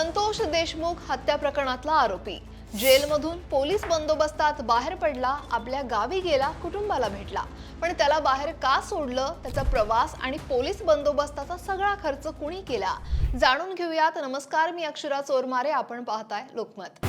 संतोष देशमुख हत्या प्रकरणातला आरोपी जेलमधून पोलीस बंदोबस्तात बाहेर पडला, आपल्या गावी गेला, कुटुंबाला भेटला. पण त्याला बाहेर का सोडलं, त्याचा प्रवास आणि पोलीस बंदोबस्ताचा सगळा खर्च कुणी केला, जाणून घेऊयात. नमस्कार, मी अक्षरा चोरमारे, आपण पाहताय लोकमत.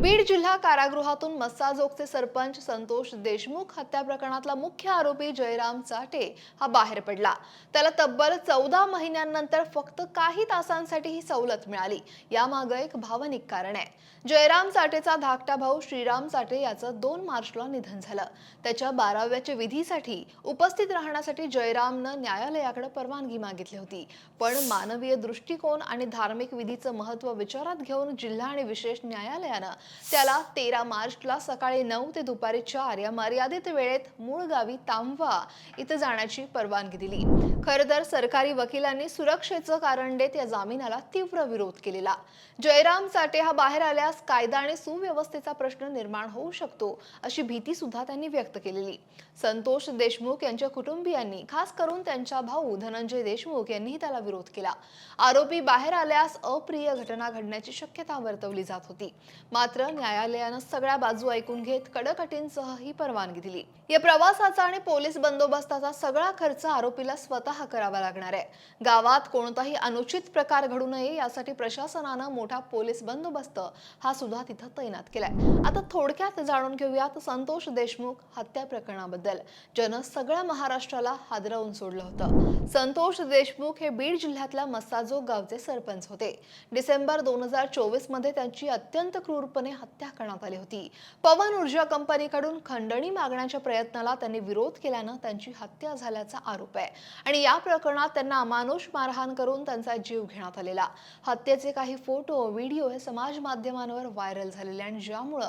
बीड जिल्हा कारागृहातून मस्साजोगचे सरपंच संतोष देशमुख हत्या प्रकरणातला मुख्य आरोपी जयराम चाटे हा बाहेर पडला. त्याला तब्बल 14 महिन्यांनंतर फक्त काही तासांसाठी ही सवलत मिळाली. यामागे एक भावनिक कारण आहे. जयराम चाटेचा धाकटा भाऊ श्रीराम चाटे याचं 2 मार्चला निधन झालं. त्याच्या 12व्याच्या विधीसाठी उपस्थित राहण्यासाठी जयरामनं न्यायालयाकडे परवानगी मागितली होती. पण मानवीय दृष्टिकोन आणि धार्मिक विधीचं महत्त्व विचारात घेऊन जिल्हा आणि विशेष न्यायालयानं त्याला 13 मार्चला सकाळी 9 ते दुपारी 4 या मर्यादित वेळेत मूळ गावी तांबवा इथं जाण्याची परवानगी दिली. खरं तर सरकारी वकिलांनी सुरक्षेचं कारण देत या जामिनाला तीव्र विरोध केलेला. जयराम चाटे हा बाहेर आल्यास कायदा आणि सुव्यवस्थेचा प्रश्न निर्माण होऊ शकतो अशी भीती सुद्धा त्यांनी व्यक्त केलेली. संतोष देशमुख यांच्या कुटुंबियांनी, खास करून त्यांचा भाऊ धनंजय देशमुख यांनीही त्याला विरोध केला. आरोपी बाहेर आल्यास अप्रिय घटना घडण्याची शक्यता वर्तवली जात होती. मात्र न्यायालयानं सगळ्या बाजू ऐकून घेत कडकटींसह ही परवानगी दिली. या प्रवासाचा आणि पोलीस बंदोबस्ताचा सगळा खर्च आरोपीला स्वतः करावा लागणार आहे. गावात कोणताही अनुचित प्रकार घडू नये यासाठी प्रशासनानं मोठा पोलीस बंदोबस्त हा सुद्धा तिथं तैनात केलाय. आता थोडक्यात जाणून घेऊयात संतोष देशमुख हत्या प्रकरणाबद्दल, ज्यानं सगळ्या महाराष्ट्राला हादरवून सोडलं होतं. संतोष देशमुख हे बीड जिल्ह्यातल्या मस्साजोग गावचे सरपंच होते. डिसेंबर 2024 मध्ये त्यांची अत्यंत क्रूरपणे हत्या करण्यात आली होती. पवन ऊर्जा कंपनीकडून खंडणी मागण्याच्या प्रयत्नाला त्यांनी विरोध केल्यानं त्यांची हत्या झाल्याचा आरोप आहे. आणि या प्रकरणात त्यांना अमानुष मारहाण करून त्यांचा जीव घेण्यात आलेला. हत्येचे काही फोटो, व्हिडिओ हे समाज माध्यमांवर व्हायरल झालेले आणि ज्यामुळे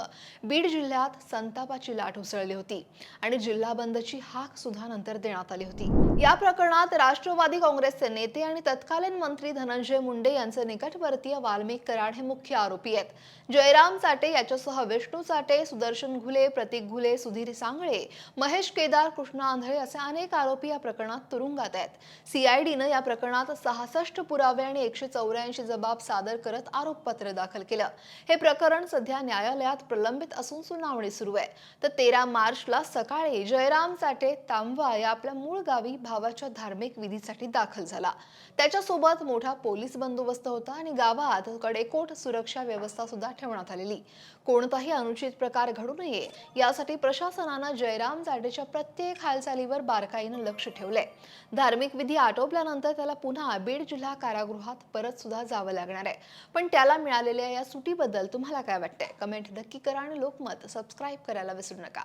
बीड जिल्ह्यात संतापाची लाट उसळली होती आणि जिल्हा बंदची हाक सुद्धा नंतर देण्यात आली होती. या प्रकरणात राष्ट्रवादी काँग्रेसचे नेते आणि तत्कालीन मंत्री धनंजय मुंडे यांचे निकटवर्तीय वाल्मिक कराड हे मुख्य आरोपी आहेत. जयराम चाटे याच्यासह विष्णू चाटे, सुदर्शन घुले, प्रतीक घुले, सुधीर सांगळे, महेश केदार, कृष्णा आंधळे असे अनेक आरोपी या प्रकरणात तुरुंगात आहेत. सीआयडीनं या प्रकरणात 66 पुरावे आणि 184 जबाब सादर करत आरोपपत्र दाखल केलं. हे प्रकरण सध्या न्यायालयात प्रलंबित असून सुनावणी सुरू आहे. तर 13 मार्चला सकाळी जयराम चाटे तांबवा या आपल्या मूळ गावी भावाच्या धार्मिक विधीसाठी दाखल झाला. त्याच्यासोबत मोठा पोलीस बंदोबस्त होता आणि गावात कडेकोट सुरक्षा व्यवस्था सुद्धा ठेवण्यात आलेली. कोणताही अनुचित प्रकार घडू नये यासाठी प्रशासनानं जयराम चाटेच्या प्रत्येक हालचालीवर बारकाईनं लक्ष ठेवलंय. धार्मिक विधी आटोपल्यानंतर त्याला पुन्हा बीड जिल्हा कारागृहात परत सुद्धा जावं लागणार आहे. पण त्याला मिळालेल्या या सुटीबद्दल तुम्हाला काय वाटतंय? कमेंट नक्की करा आणि लोकमत सबस्क्राईब करायला विसरू नका.